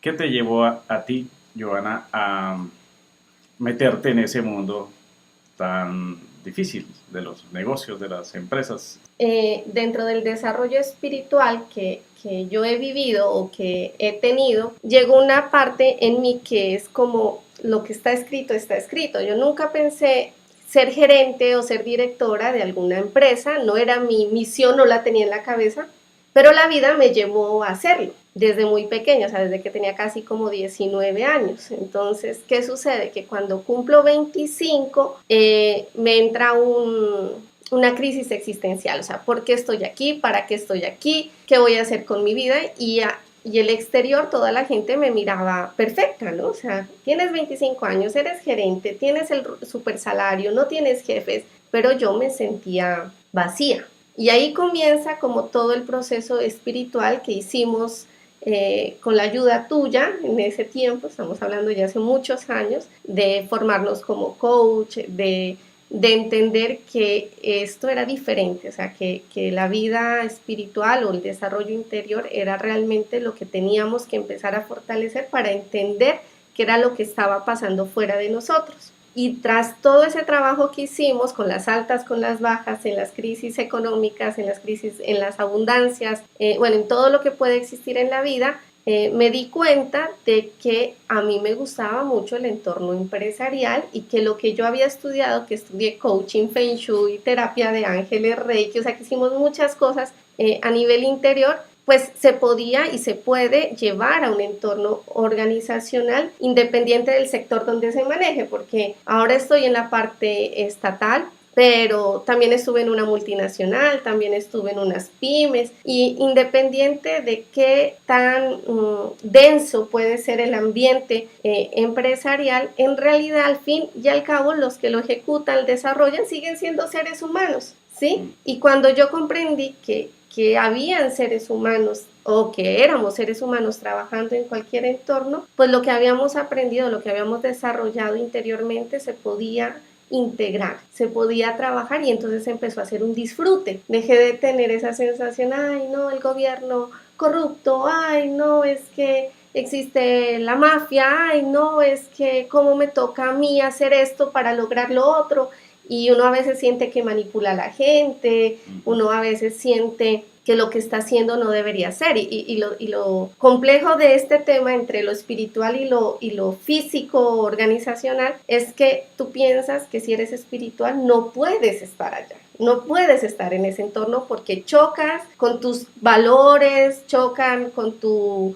¿Qué te llevó a ti, Joana, a meterte en ese mundo tan difícil de los negocios, de las empresas? Dentro del desarrollo espiritual que yo he vivido o que he tenido, llegó una parte en mí que es como lo que está escrito, está escrito. Yo nunca pensé ser gerente o ser directora de alguna empresa, no era mi misión, no la tenía en la cabeza, pero la vida me llevó a hacerlo desde muy pequeña, o sea, desde que tenía casi como 19 años. Entonces, ¿qué sucede? Que cuando cumplo 25, me entra una crisis existencial, o sea, ¿por qué estoy aquí? ¿Para qué estoy aquí? ¿Qué voy a hacer con mi vida? Y el exterior, toda la gente me miraba perfecta, ¿no? O sea, tienes 25 años, eres gerente, tienes el super salario, no tienes jefes, pero yo me sentía vacía. Y ahí comienza como todo el proceso espiritual que hicimos con la ayuda tuya en ese tiempo, estamos hablando ya hace muchos años, de formarnos como coach, de entender que esto era diferente, o sea, que la vida espiritual o el desarrollo interior era realmente lo que teníamos que empezar a fortalecer para entender qué era lo que estaba pasando fuera de nosotros. Y tras todo ese trabajo que hicimos con las altas, con las bajas, en las crisis económicas, en las crisis, en las abundancias, bueno, en todo lo que puede existir en la vida, me di cuenta de que a mí me gustaba mucho el entorno empresarial y que lo que yo había estudiado, que estudié coaching, feng shui, terapia de ángeles, reiki, o sea que hicimos muchas cosas a nivel interior, pues se podía y se puede llevar a un entorno organizacional independiente del sector donde se maneje, porque ahora estoy en la parte estatal, pero también estuve en una multinacional, también estuve en unas pymes y independiente de qué tan denso puede ser el ambiente empresarial, en realidad al fin y al cabo los que lo ejecutan, desarrollan, siguen siendo seres humanos, ¿sí? Y cuando yo comprendí que habían seres humanos o que éramos seres humanos trabajando en cualquier entorno, pues lo que habíamos aprendido, lo que habíamos desarrollado interiormente se podía integrar, se podía trabajar y entonces empezó a hacer un disfrute. Dejé de tener esa sensación, ay no, el gobierno corrupto, ay no, es que existe la mafia, ay no, es que cómo me toca a mí hacer esto para lograr lo otro. Y uno a veces siente que manipula a la gente, uno a veces siente que lo que está haciendo no debería ser. Y lo complejo de este tema entre lo espiritual y lo físico organizacional es que tú piensas que si eres espiritual no puedes estar allá. No puedes estar en ese entorno porque chocas con tus valores, chocan con tu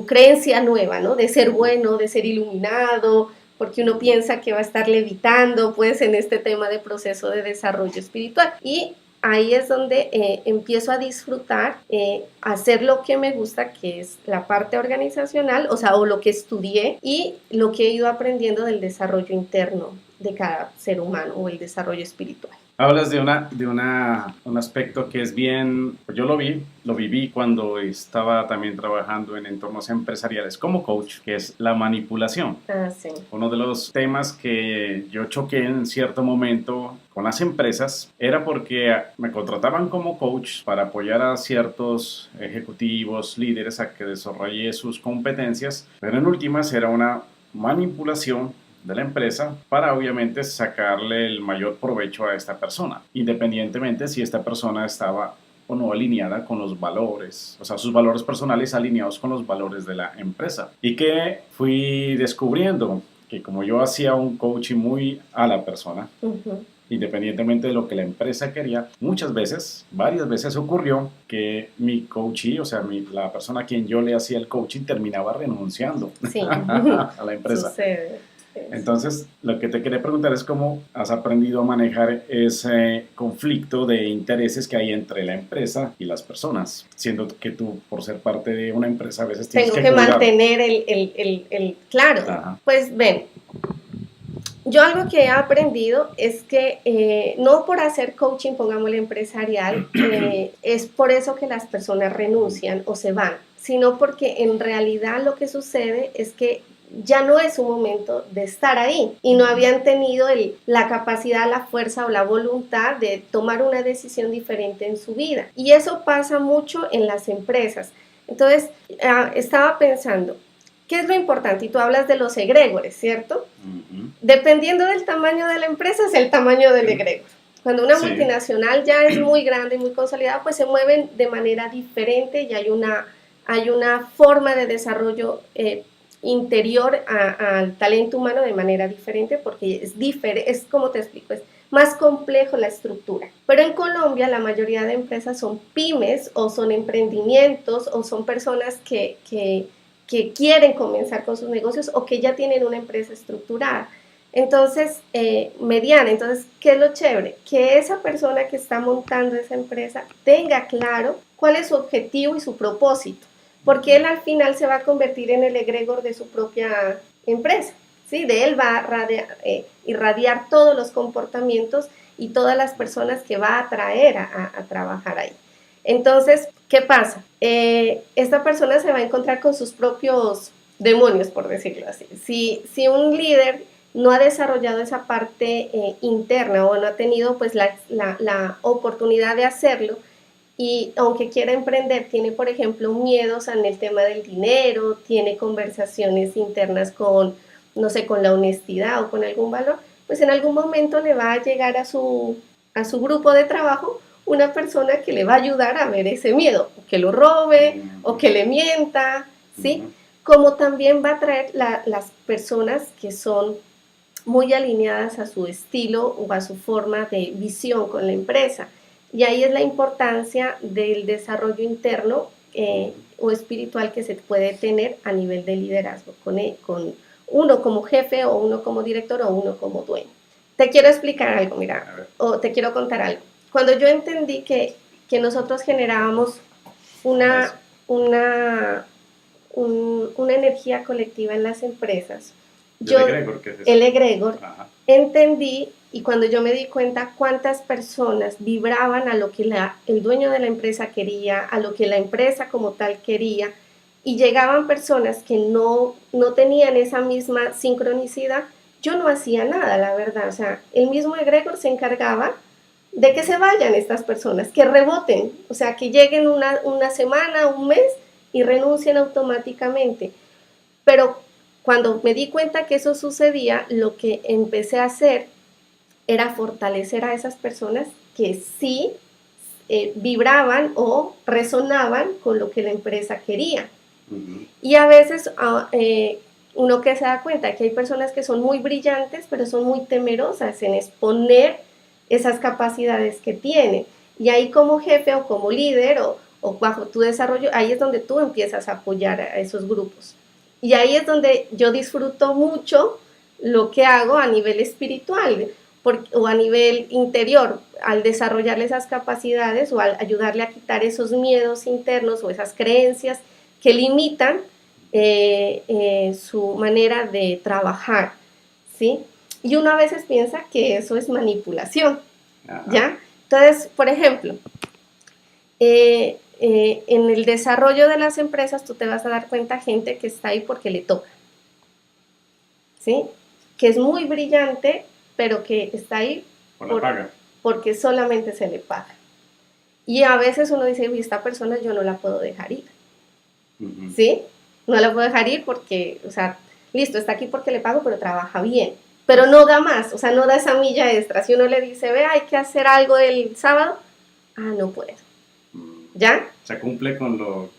creencia nueva, ¿no? De ser bueno, de ser iluminado, porque uno piensa que va a estar levitando, pues, en este tema de proceso de desarrollo espiritual. Y ahí es donde empiezo a disfrutar, hacer lo que me gusta, que es la parte organizacional, o sea, o lo que estudié y lo que he ido aprendiendo del desarrollo interno de cada ser humano o el desarrollo espiritual. Hablas un aspecto que es bien, pues yo lo viví cuando estaba también trabajando en entornos empresariales como coach, que es la manipulación. Ah, sí. Uno de los temas que yo choqué en cierto momento con las empresas era porque me contrataban como coach para apoyar a ciertos ejecutivos, líderes a que desarrolle sus competencias, pero en últimas era una manipulación de la empresa para obviamente sacarle el mayor provecho a esta persona, independientemente si esta persona estaba o no alineada con los valores, o sea, sus valores personales alineados con los valores de la empresa. Y que fui descubriendo que como yo hacía un coaching muy a la persona, independientemente de lo que la empresa quería, muchas veces, varias veces ocurrió que mi coachee, o sea, la persona a quien yo le hacía el coaching terminaba renunciando Sí. a la empresa. Sucede. Entonces, lo que te quería preguntar es cómo has aprendido a manejar ese conflicto de intereses que hay entre la empresa y las personas, siendo que tú, por ser parte de una empresa, a veces tienes Tengo que que cuidar. mantener claro. Ajá. Pues ven, yo algo que he aprendido es que no por hacer coaching, pongámosle empresarial, es por eso que las personas renuncian o se van, sino porque en realidad lo que sucede es que ya no es un momento de estar ahí y no habían tenido la capacidad, la fuerza o la voluntad de tomar una decisión diferente en su vida. Y eso pasa mucho en las empresas. Entonces, estaba pensando, ¿qué es lo importante? Y tú hablas de los egregores, ¿cierto? Dependiendo del tamaño de la empresa es el tamaño del egregor. Cuando una multinacional ya es muy grande y muy consolidada, pues se mueven de manera diferente y hay una forma de desarrollo interior al talento humano de manera diferente, porque es como te explico, es más complejo la estructura. Pero en Colombia la mayoría de empresas son pymes o son emprendimientos o son personas que quieren comenzar con sus negocios o que ya tienen una empresa estructurada. Entonces, mediana. Entonces, ¿qué es lo chévere? Que esa persona que está montando esa empresa tenga claro cuál es su objetivo y su propósito, porque él al final se va a convertir en el egregor de su propia empresa, ¿sí? De él va a irradiar todos los comportamientos y todas las personas que va a atraer a trabajar ahí. Entonces, ¿qué pasa? Esta persona se va a encontrar con sus propios demonios, por decirlo así. Si un líder no ha desarrollado esa parte interna o no ha tenido pues la oportunidad de hacerlo, y aunque quiera emprender, tiene, por ejemplo, miedos en el tema del dinero, tiene conversaciones internas con, no sé, con la honestidad o con algún valor, pues en algún momento le va a llegar a su grupo de trabajo una persona que le va a ayudar a ver ese miedo, o que lo robe, o que le mienta, ¿sí? Como también va a traer las personas que son muy alineadas a su estilo o a su forma de visión con la empresa. Y ahí es la importancia del desarrollo interno o espiritual que se puede tener a nivel de liderazgo, con uno como jefe o uno como director o uno como dueño. Te quiero explicar algo, mira, o te quiero contar algo. Cuando yo entendí que nosotros generábamos una energía colectiva en las empresas, el egregor, entendí, y cuando yo me di cuenta cuántas personas vibraban a lo que el dueño de la empresa quería, a lo que la empresa como tal quería, y llegaban personas que no tenían esa misma sincronicidad, yo no hacía nada, la verdad. O sea, el mismo egregor se encargaba de que se vayan estas personas, que reboten, o sea, que lleguen una semana, un mes y renuncien automáticamente. Pero cuando me di cuenta que eso sucedía, lo que empecé a hacer era fortalecer a esas personas que sí vibraban o resonaban con lo que la empresa quería. Y a veces uno que se da cuenta que hay personas que son muy brillantes, pero son muy temerosas en exponer esas capacidades que tienen. Y ahí como jefe o como líder o bajo tu desarrollo, ahí es donde tú empiezas a apoyar a esos grupos. Y ahí es donde yo disfruto mucho lo que hago a nivel espiritual o a nivel interior, al desarrollarle esas capacidades o al ayudarle a quitar esos miedos internos o esas creencias que limitan su manera de trabajar, ¿sí? Y uno a veces piensa que eso es manipulación, ¿ya? Entonces, por ejemplo, en el desarrollo de las empresas tú te vas a dar cuenta gente que está ahí porque le toca, ¿sí? Que es muy brillante, pero que está ahí porque solamente se le paga. Y a veces uno dice, esta persona yo no la puedo dejar ir, ¿sí? No la puedo dejar ir porque, o sea, listo, está aquí porque le pago, pero trabaja bien, pero no da más, o sea, no da esa milla extra. Si uno le dice, ve, hay que hacer algo el sábado, no puedo. ¿Ya? Se cumple con lo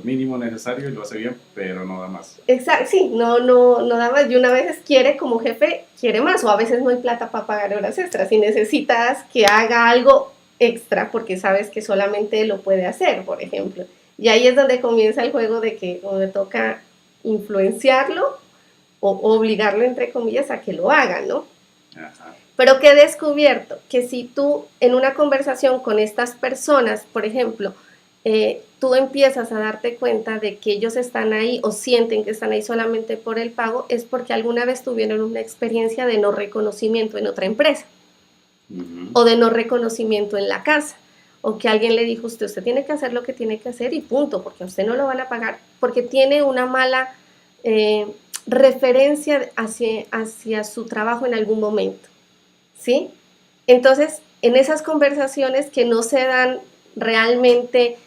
mínimo necesario y lo hace bien, pero no da más. Exacto, sí, no da más. Y una vez quiere, como jefe, quiere más, o a veces no hay plata para pagar horas extras y necesitas que haga algo extra porque sabes que solamente lo puede hacer, por ejemplo. Y ahí es donde comienza el juego de que me toca influenciarlo o obligarlo, entre comillas, a que lo haga, ¿no? Ajá. Pero que he descubierto que si tú en una conversación con estas personas, por ejemplo, tú empiezas a darte cuenta de que ellos están ahí o sienten que están ahí solamente por el pago, es porque alguna vez tuvieron una experiencia de no reconocimiento en otra empresa o de no reconocimiento en la casa, o que alguien le dijo, usted tiene que hacer lo que tiene que hacer y punto, porque a usted no lo van a pagar, porque tiene una mala referencia hacia su trabajo en algún momento, ¿sí? Entonces, en esas conversaciones que no se dan realmente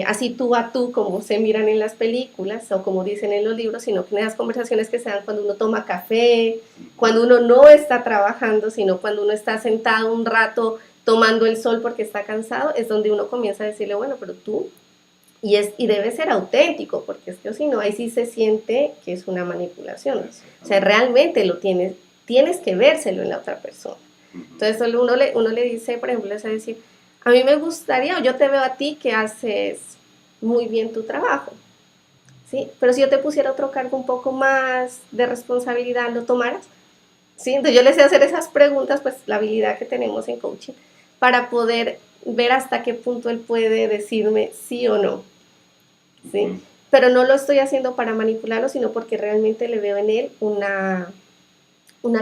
así tú a tú, como se miran en las películas o como dicen en los libros, sino que en esas conversaciones que se dan cuando uno toma café, cuando uno no está trabajando, sino cuando uno está sentado un rato tomando el sol porque está cansado, es donde uno comienza a decirle, bueno, pero tú, y debe ser auténtico, porque es que si no, ahí sí se siente que es una manipulación. O sea, realmente lo tienes que vérselo en la otra persona. Entonces uno le dice, por ejemplo, es decir, a mí me gustaría, o yo te veo a ti que haces muy bien tu trabajo, ¿sí? Pero si yo te pusiera otro cargo un poco más de responsabilidad, ¿lo tomaras? ¿Sí? Entonces yo les sé hacer esas preguntas, pues la habilidad que tenemos en coaching, para poder ver hasta qué punto él puede decirme sí o no, ¿sí? Pero no lo estoy haciendo para manipularlo, sino porque realmente le veo en él una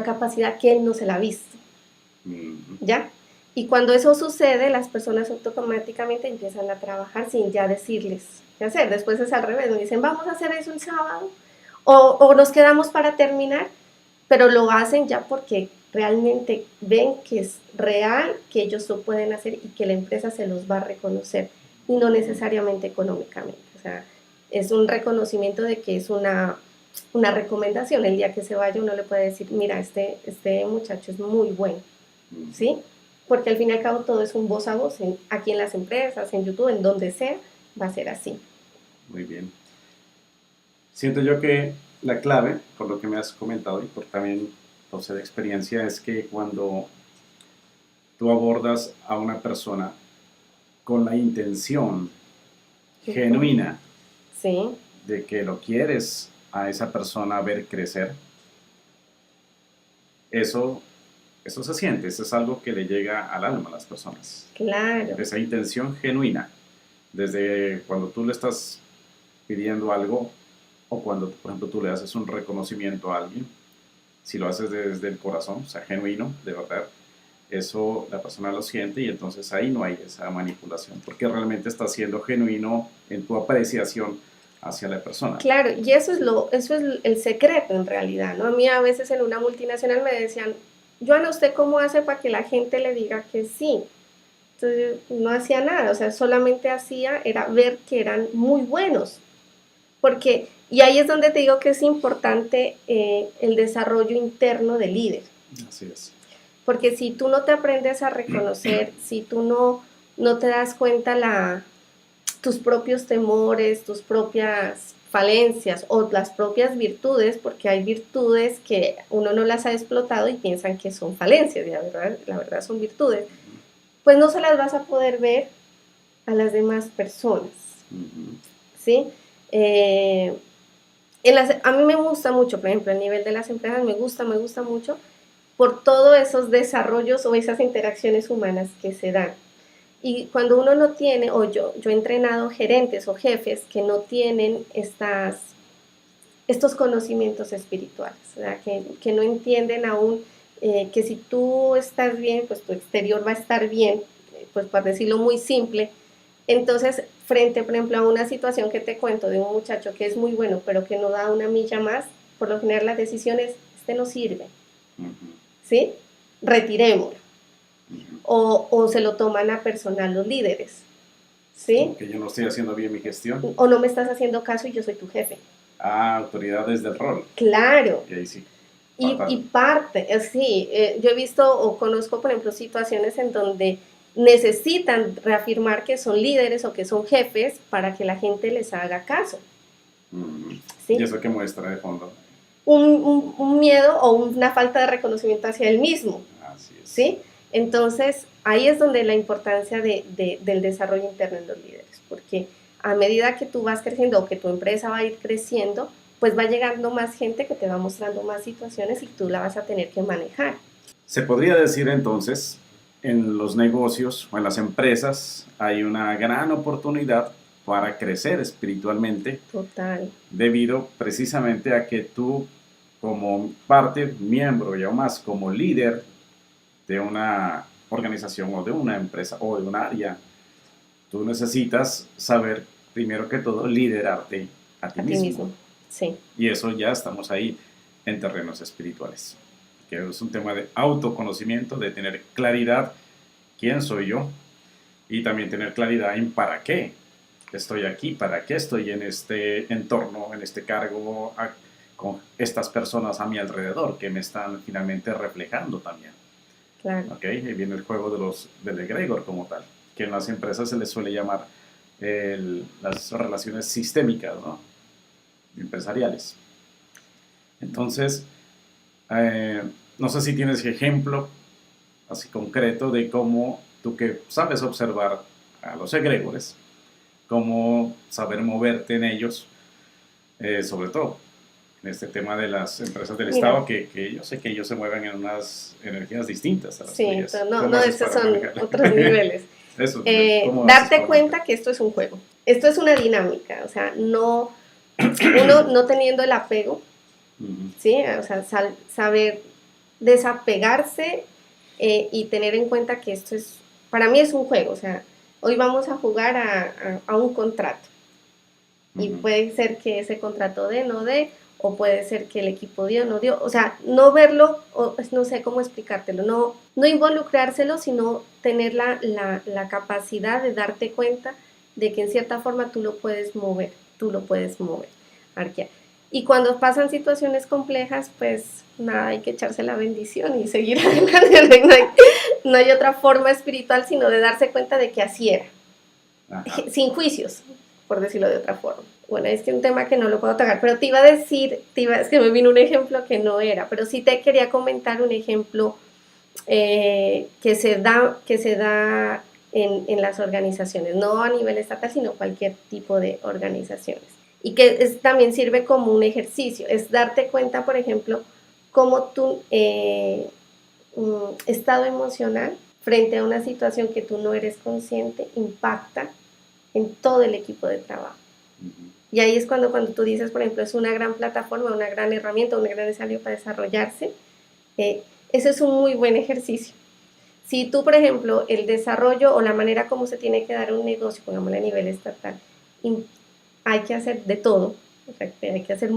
capacidad que él no se la ha visto, ¿ya? Y cuando eso sucede, las personas automáticamente empiezan a trabajar sin ya decirles qué hacer. Después es al revés, me dicen, vamos a hacer eso el sábado, o nos quedamos para terminar, pero lo hacen ya porque realmente ven que es real, que ellos lo pueden hacer y que la empresa se los va a reconocer, y no necesariamente económicamente. O sea, es un reconocimiento de que es una recomendación. El día que se vaya uno le puede decir, mira, este muchacho es muy bueno, ¿sí? Porque al fin y al cabo todo es un voz a voz, aquí en las empresas, en YouTube, en donde sea, va a ser así. Muy bien. Siento yo que la clave, por lo que me has comentado y por también de experiencia, es que cuando tú abordas a una persona con la intención genuina sí, de que lo quieres a esa persona ver crecer, eso, eso se siente, eso es algo que le llega al alma a las personas. claro. Esa intención genuina, desde cuando tú le estás pidiendo algo o cuando, por ejemplo, tú le haces un reconocimiento a alguien, si lo haces desde el corazón, o sea, genuino, de verdad, eso la persona lo siente y entonces ahí no hay esa manipulación, porque realmente está siendo genuino en tu apreciación hacia la persona. Claro, y eso es el secreto en realidad, ¿no? A mí a veces en una multinacional me decían, Joana, ¿usted cómo hace para que la gente le diga que sí? Entonces no hacía nada, o sea, solamente hacía, era ver que eran muy buenos, porque, y ahí es donde te digo que es importante el desarrollo interno del líder. Así es. Porque si tú no te aprendes a reconocer, si tú no te das cuenta tus propios temores, tus propias falencias o las propias virtudes, porque hay virtudes que uno no las ha explotado y piensan que son falencias, y la verdad son virtudes, pues no se las vas a poder ver a las demás personas, ¿sí? A mí me gusta mucho, por ejemplo, a nivel de las empresas, me gusta mucho por todos esos desarrollos o esas interacciones humanas que se dan. Y cuando uno no tiene, o yo he entrenado gerentes o jefes que no tienen estos conocimientos espirituales, ¿verdad? Que no entienden aún que si tú estás bien, pues tu exterior va a estar bien, pues para decirlo muy simple. Entonces, frente, por ejemplo, a una situación que te cuento de un muchacho que es muy bueno, pero que no da una milla más, por lo general las decisiones, este no sirve, ¿sí? Retirémoslo. O se lo toman a personal los líderes, ¿sí? Que yo no estoy haciendo bien mi gestión. O no me estás haciendo caso y yo soy tu jefe. Ah, autoridades del rol. Claro. Y ahí sí. Y parte, sí, yo he visto o conozco, por ejemplo, situaciones en donde necesitan reafirmar que son líderes o que son jefes para que la gente les haga caso. ¿Sí? ¿Y eso qué muestra de fondo? Un miedo o una falta de reconocimiento hacia él mismo. Así es. ¿Sí? Entonces, ahí es donde la importancia del desarrollo interno en los líderes, porque a medida que tú vas creciendo o que tu empresa va a ir creciendo, pues va llegando más gente que te va mostrando más situaciones y tú la vas a tener que manejar. Se podría decir entonces, en los negocios o en las empresas hay una gran oportunidad para crecer espiritualmente. Total. Debido precisamente a que tú como parte, miembro y aún más como líder de una organización o de una empresa o de un área, tú necesitas saber primero que todo liderarte a ti mismo. Sí. Y eso ya estamos ahí en terrenos espirituales, que es un tema de autoconocimiento, de tener claridad quién soy yo y también tener claridad en para qué estoy aquí, para qué estoy en este entorno, en este cargo, con estas personas a mi alrededor que me están finalmente reflejando también. Claro. ¿Ok? Y viene el juego del egregor como tal, que en las empresas se les suele llamar las relaciones sistémicas, ¿no? Empresariales. Entonces, no sé si tienes ejemplo así concreto de cómo tú que sabes observar a los egregores, cómo saber moverte en ellos, sobre todo en este tema de las empresas del Mira, Estado, que yo sé que ellos se mueven en unas energías distintas a las sí, tuyas. no, ¿Cómo haces estos para son manejarlo? otros niveles. Eso, ¿cómo haces Darte para cuenta manejarlo? que esto es un juego, esto es una dinámica, o sea, uno no teniendo el apego, ¿sí? O sea, saber desapegarse y tener en cuenta que esto es, para mí es un juego, o sea, hoy vamos a jugar a un contrato y puede ser que ese contrato dé, no dé, o puede ser que el equipo dio, no dio, o sea, no verlo, o no sé cómo explicártelo, no involucrárselo, sino tener la capacidad de darte cuenta de que en cierta forma tú lo puedes mover, Arquia. Y cuando pasan situaciones complejas, pues nada, hay que echarse la bendición y seguir adelante. No hay otra forma espiritual sino de darse cuenta de que así era. Ajá. Sin juicios, por decirlo de otra forma. Bueno, es que es un tema que no lo puedo tocar, pero te iba a decir, es que me vino un ejemplo que no era, pero sí te quería comentar un ejemplo que se da en las organizaciones, no a nivel estatal, sino cualquier tipo de organizaciones. Y que también sirve como un ejercicio, es darte cuenta, por ejemplo, cómo tu estado emocional frente a una situación que tú no eres consciente impacta en todo el equipo de trabajo. Y ahí es cuando tú dices, por ejemplo, es una gran plataforma, una gran herramienta, un gran escenario para desarrollarse. Eso es un muy buen ejercicio. Si tú, por ejemplo, el desarrollo o la manera como se tiene que dar un negocio, pongámoslo a nivel estatal, hay que hacer de todo, o sea, hay que hacer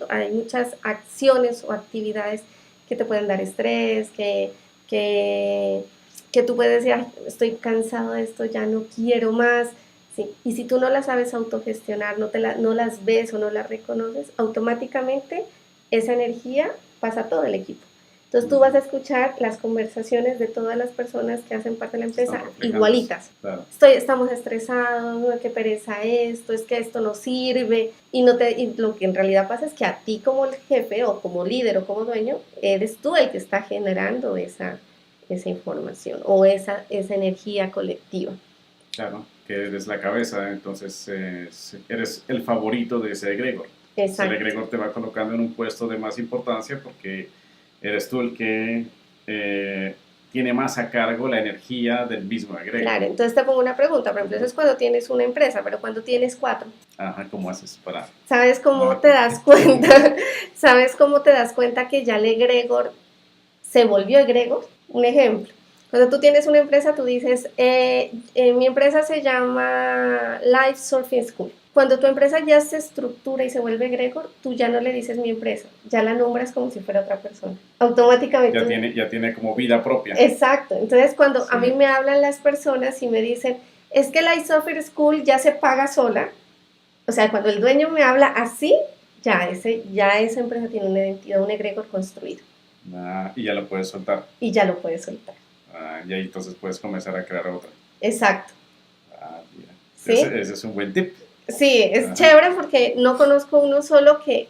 hay muchas acciones o actividades que te pueden dar estrés, que tú puedes decir, estoy cansado de esto, ya no quiero más. Sí. Y si tú no las sabes autogestionar, no las ves o no las reconoces, automáticamente esa energía pasa a todo el equipo. Entonces tú vas a escuchar las conversaciones de todas las personas que hacen parte de la empresa igualitas. Claro. Estamos estresados, qué pereza esto, es que esto no sirve. Y lo que en realidad pasa es que a ti como el jefe o como líder o como dueño, eres tú el que está generando esa información o esa energía colectiva. Claro, que eres la cabeza, entonces eres el favorito de ese egregor. Exacto. Ese egregor te va colocando en un puesto de más importancia porque eres tú el que tiene más a cargo la energía del mismo egregor. Claro, entonces te pongo una pregunta, por ejemplo, eso es cuando tienes una empresa, pero cuando tienes 4. Ajá, ¿cómo haces para...? ¿Sabes cómo te das cuenta? ¿Sabes cómo te das cuenta que ya el egregor se volvió egregor? Un ejemplo. Cuando tú tienes una empresa, tú dices, mi empresa se llama Life Surfing School. Cuando tu empresa ya se estructura y se vuelve egregor, tú ya no le dices mi empresa, ya la nombras como si fuera otra persona. Automáticamente. Ya tiene como vida propia. Exacto. Entonces, cuando a mí me hablan las personas y me dicen, es que Life Surfing School ya se paga sola, o sea, cuando el dueño me habla así, ya esa empresa tiene una identidad, un egregor construido. Y ya lo puedes soltar. Y ya lo puedes soltar. Y ahí entonces puedes comenzar a crear otra. Exacto. Mira. ¿Sí? Ese es un buen tip. Sí, es chévere porque no conozco uno solo que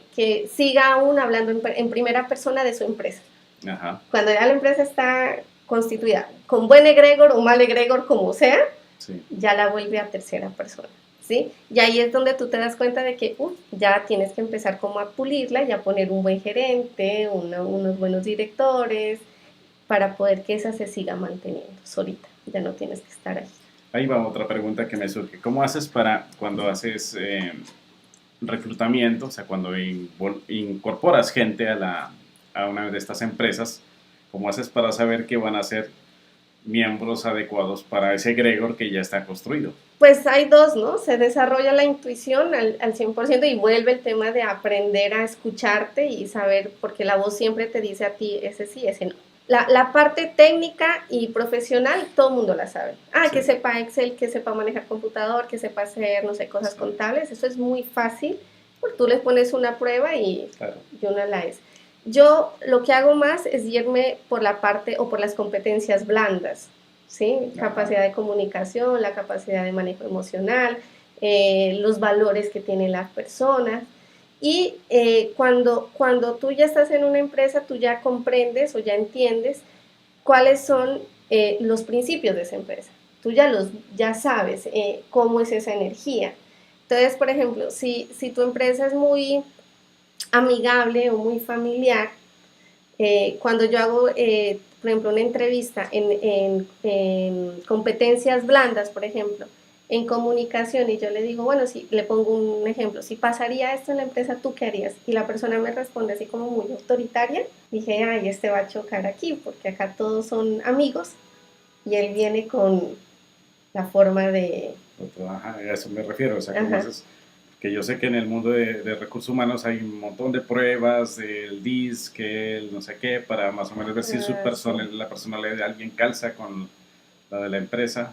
siga aún hablando en primera persona de su empresa. Ajá. Cuando ya la empresa está constituida con buen egregor o mal egregor, como sea, sí, ya la vuelve a tercera persona. ¿Sí? Y ahí es donde tú te das cuenta de que ya tienes que empezar como a pulirla y a poner un buen gerente, unos buenos directores, para poder que esa se siga manteniendo solita. Ya no tienes que estar ahí. Ahí va otra pregunta que me surge. ¿Cómo haces para cuando haces reclutamiento, o sea, cuando incorporas gente a una de estas empresas, cómo haces para saber que van a ser miembros adecuados para ese egregor que ya está construido? Pues hay dos, ¿no? Se desarrolla la intuición al 100% y vuelve el tema de aprender a escucharte y saber, porque la voz siempre te dice a ti ese sí, ese no. La parte técnica y profesional, todo el mundo la sabe. Sí. Que sepa Excel, que sepa manejar computador, que sepa hacer, no sé, cosas contables. Eso es muy fácil, porque tú les pones una prueba y una la es. Yo lo que hago más es irme por la parte o por las competencias blandas, ¿sí? Capacidad de comunicación, la capacidad de manejo emocional, los valores que tiene la persona. Y cuando tú ya estás en una empresa, tú ya comprendes o ya entiendes cuáles son los principios de esa empresa. Tú ya sabes cómo es esa energía. Entonces, por ejemplo, si tu empresa es muy amigable o muy familiar, cuando yo hago, por ejemplo, una entrevista en competencias blandas, por ejemplo, en comunicación, y yo le digo, bueno, si le pongo un ejemplo, si pasaría esto en la empresa, ¿tú qué harías? Y la persona me responde así como muy autoritaria. Dije, ay, este va a chocar aquí, porque acá todos son amigos, y él viene con la forma de... Ajá, a eso me refiero, o sea, como dices, que yo sé que en el mundo de recursos humanos hay un montón de pruebas, el DISC, el no sé qué, para más o menos ver si la personalidad de alguien calza con la de la empresa.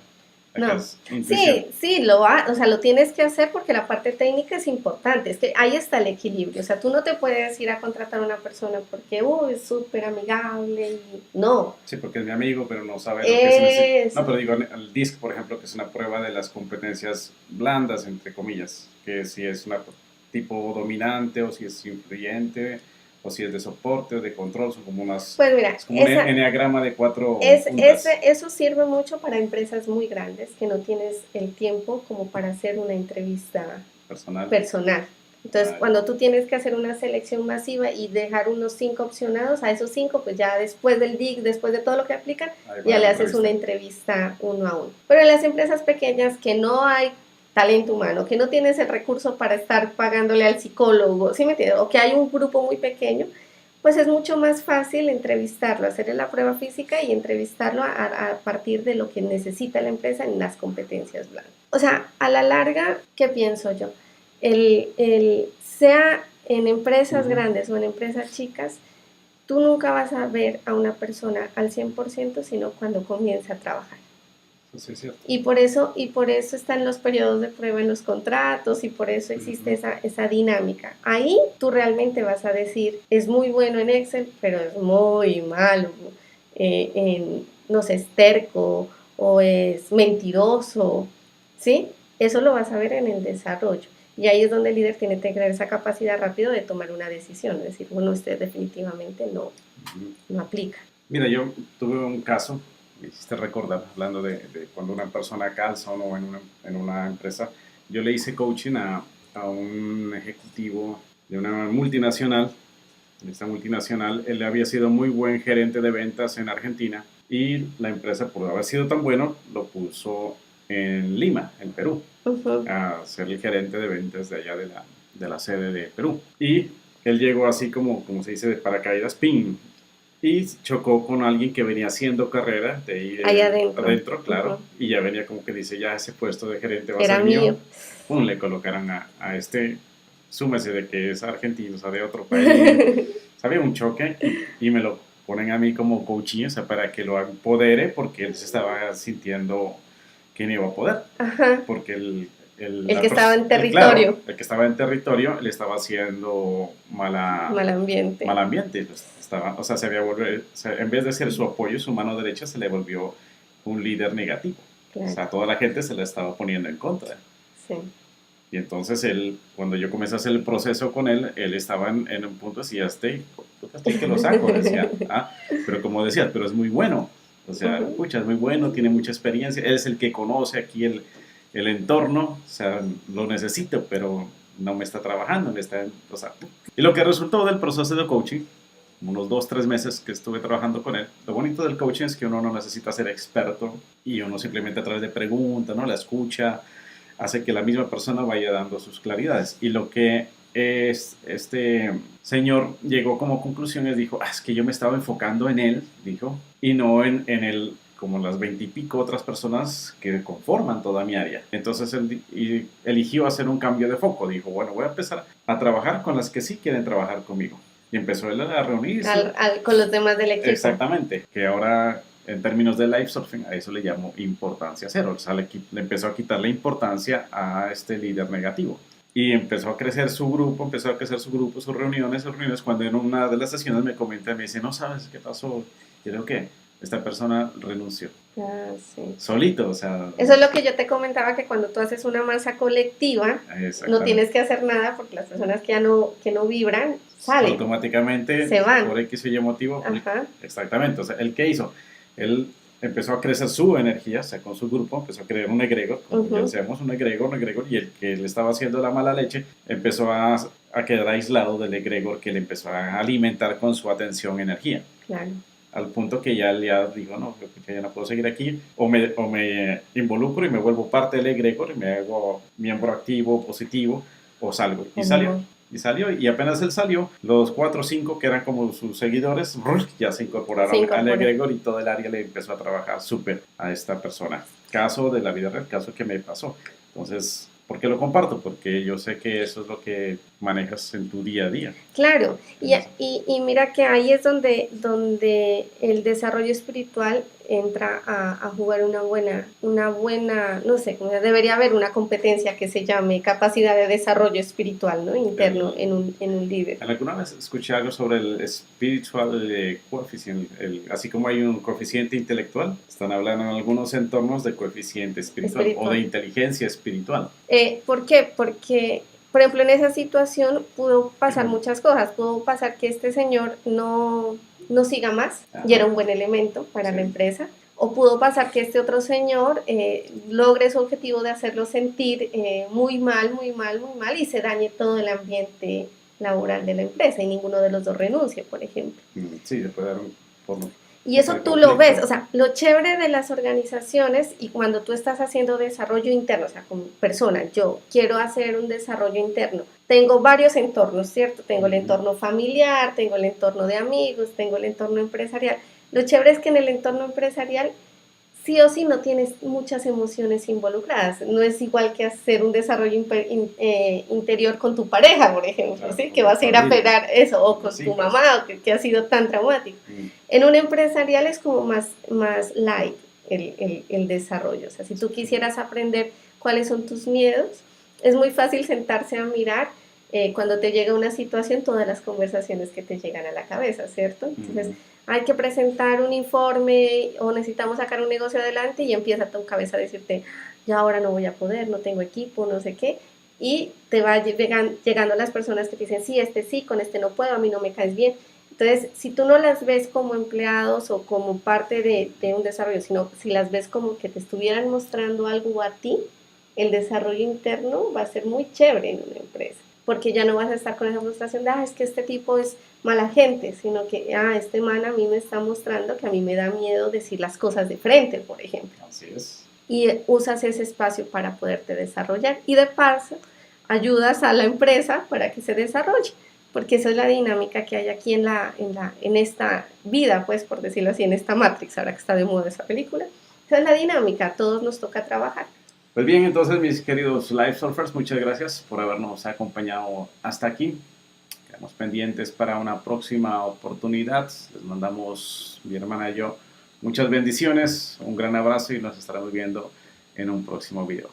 No. Sí, lo tienes que hacer porque la parte técnica es importante, es que ahí está el equilibrio, o sea, tú no te puedes ir a contratar a una persona porque, es súper amigable y no. Sí, porque es mi amigo, pero no sabe lo que se necesita. No, pero digo, el DISC, por ejemplo, que es una prueba de las competencias blandas, entre comillas, que si es un tipo dominante o si es influyente o si es de soporte o de control, son como unas... Pues mira, es como un enneagrama de 4 puntas. Eso sirve mucho para empresas muy grandes que no tienes el tiempo como para hacer una entrevista personal. Entonces, cuando tú tienes que hacer una selección masiva y dejar unos 5 opcionados, a esos 5, pues ya después del DIC, después de todo lo que aplican, ya le haces una entrevista uno a uno. Pero en las empresas pequeñas que no hay talento humano, que no tienes el recurso para estar pagándole al psicólogo, ¿sí me entiendes? O que hay un grupo muy pequeño, pues es mucho más fácil entrevistarlo, hacerle la prueba física y entrevistarlo a partir de lo que necesita la empresa en las competencias blandas. O sea, a la larga, ¿qué pienso yo? Sea en empresas grandes o en empresas chicas, tú nunca vas a ver a una persona al 100%, sino cuando comienza a trabajar. Sí, es cierto. Y por eso están los periodos de prueba en los contratos y por eso existe esa dinámica. Ahí tú realmente vas a decir, es muy bueno en Excel, pero es muy malo no sé, es terco o es mentiroso, ¿sí? Eso lo vas a ver en el desarrollo. Y ahí es donde el líder tiene que tener esa capacidad rápido de tomar una decisión, es decir, bueno, usted definitivamente no aplica. Mira, yo tuve un caso, me hiciste recordar, hablando de cuando una persona calza o no en una empresa. Yo le hice coaching a un ejecutivo de una multinacional. En esta multinacional, él había sido muy buen gerente de ventas en Argentina y la empresa, por haber sido tan bueno, lo puso en Lima, en Perú, a ser el gerente de ventas de allá de la sede de Perú. Y él llegó así como se dice, de paracaídas, ¡ping! Y chocó con alguien que venía haciendo carrera de ahí adentro, claro, y ya venía como que dice, ya ese puesto de gerente va a ser mío. Pum, le colocaron a este, súmese de que es argentino, o sea, de otro país. Había un choque y me lo ponen a mí como coaching, o sea, para que lo empodere, porque él se estaba sintiendo que no iba a poder. Porque el que estaba en territorio. Claro, el que estaba en territorio le estaba haciendo mal ambiente. Pues o sea, en vez de ser su apoyo, su mano derecha, se le volvió un líder negativo. Claro. O sea, toda la gente se le estaba poniendo en contra. Sí. Y entonces cuando yo comencé a hacer el proceso con él estaba en un punto así, estoy que lo saco, decía. Pero como decías, pero es muy bueno. O sea, escucha, es muy bueno, tiene mucha experiencia, él es el que conoce aquí el entorno, o sea, lo necesito, pero no me está trabajando, o sea, y lo que resultó del proceso de coaching, unos 2-3 meses que estuve trabajando con él, lo bonito del coaching es que uno no necesita ser experto y uno simplemente a través de preguntas, ¿no? La escucha, hace que la misma persona vaya dando sus claridades. Y lo que este señor llegó como conclusión es, dijo, es que yo me estaba enfocando en él, dijo, y no en él, como las 20 y pico otras personas que conforman toda mi área. Entonces él eligió hacer un cambio de foco. Dijo, bueno, voy a empezar a trabajar con las que sí quieren trabajar conmigo. Y empezó él a reunirse. Con los demás del equipo. Exactamente, que ahora en términos de live surfing a eso le llamo importancia cero. O sea, le empezó a quitar la importancia a este líder negativo. Y empezó a crecer su grupo, sus reuniones, cuando en una de las sesiones me comenta, me dice, no sabes qué pasó, creo que esta persona renunció. Ah, sí. Solito, o sea... Eso es lo que yo te comentaba, que cuando tú haces una masa colectiva, no tienes que hacer nada porque las personas que no vibran, salen. Automáticamente, se van. Por X o Y motivo. Ajá. Exactamente, o sea, ¿él qué hizo? Él empezó a crecer su energía, o sea, con su grupo, empezó a crear un egregor, como ya decíamos, un egregor, y el que le estaba haciendo la mala leche empezó a quedar aislado del egregor que le empezó a alimentar con su atención energía. Claro. Al punto que ya dijo, no, ya no puedo seguir aquí, o me involucro y me vuelvo parte del egregor y me hago miembro activo, positivo, o salgo. Y salió, y apenas él salió, los 4 o 5 que eran como sus seguidores, ya se incorporaron al egregor y todo el área le empezó a trabajar súper a esta persona. Caso de la vida real, caso que me pasó. Entonces, ¿por qué lo comparto? Porque yo sé que eso es lo que manejas en tu día a día. Claro, y mira que ahí es donde el desarrollo espiritual entra a jugar una buena, no sé, debería haber una competencia que se llame capacidad de desarrollo espiritual, ¿no? Interno en un líder. ¿Alguna vez escuché algo sobre el spiritual coeficiente? Así como hay un coeficiente intelectual, están hablando en algunos entornos de coeficiente espiritual. O de inteligencia espiritual. ¿Por qué? Porque, por ejemplo, en esa situación pudo pasar muchas cosas. Pudo pasar que este señor no siga más, y era un buen elemento para la empresa. O pudo pasar que este otro señor logre su objetivo de hacerlo sentir muy mal, y se dañe todo el ambiente laboral de la empresa y ninguno de los dos renuncie, por ejemplo. Sí, se puede dar un porno. Y eso tú lo ves, o sea, lo chévere de las organizaciones, y cuando tú estás haciendo desarrollo interno, o sea, como persona, yo quiero hacer un desarrollo interno, tengo varios entornos, ¿cierto? Tengo el entorno familiar, tengo el entorno de amigos, tengo el entorno empresarial. Lo chévere es que en el entorno empresarial sí o sí no tienes muchas emociones involucradas. No es igual que hacer un desarrollo interior con tu pareja, por ejemplo, claro, ¿sí? Que vas a ir a pegar eso, o con tu mamá, o que ha sido tan traumático. En un empresarial es como más light el desarrollo. O sea, si tú quisieras aprender cuáles son tus miedos, es muy fácil sentarse a mirar cuando te llega una situación, todas las conversaciones que te llegan a la cabeza, ¿cierto? Entonces, hay que presentar un informe o necesitamos sacar un negocio adelante, y empieza tu cabeza a decirte, ya ahora no voy a poder, no tengo equipo, no sé qué, y te va llegando las personas que te dicen, sí, sí, con este no puedo, a mí no me caes bien. Entonces, si tú no las ves como empleados o como parte de un desarrollo, sino si las ves como que te estuvieran mostrando algo a ti, el desarrollo interno va a ser muy chévere en una empresa, porque ya no vas a estar con esa frustración de, es que este tipo es mala gente, sino que, este man a mí me está mostrando que a mí me da miedo decir las cosas de frente, por ejemplo. Así es. Y usas ese espacio para poderte desarrollar, y de paso ayudas a la empresa para que se desarrolle, porque esa es la dinámica que hay aquí en esta vida, pues, por decirlo así, en esta Matrix, ahora que está de moda esa película. Esa es la dinámica, a todos nos toca trabajar. Pues bien, entonces, mis queridos Live Surfers, muchas gracias por habernos acompañado hasta aquí. Quedamos pendientes para una próxima oportunidad. Les mandamos, mi hermana y yo, muchas bendiciones, un gran abrazo, y nos estaremos viendo en un próximo video.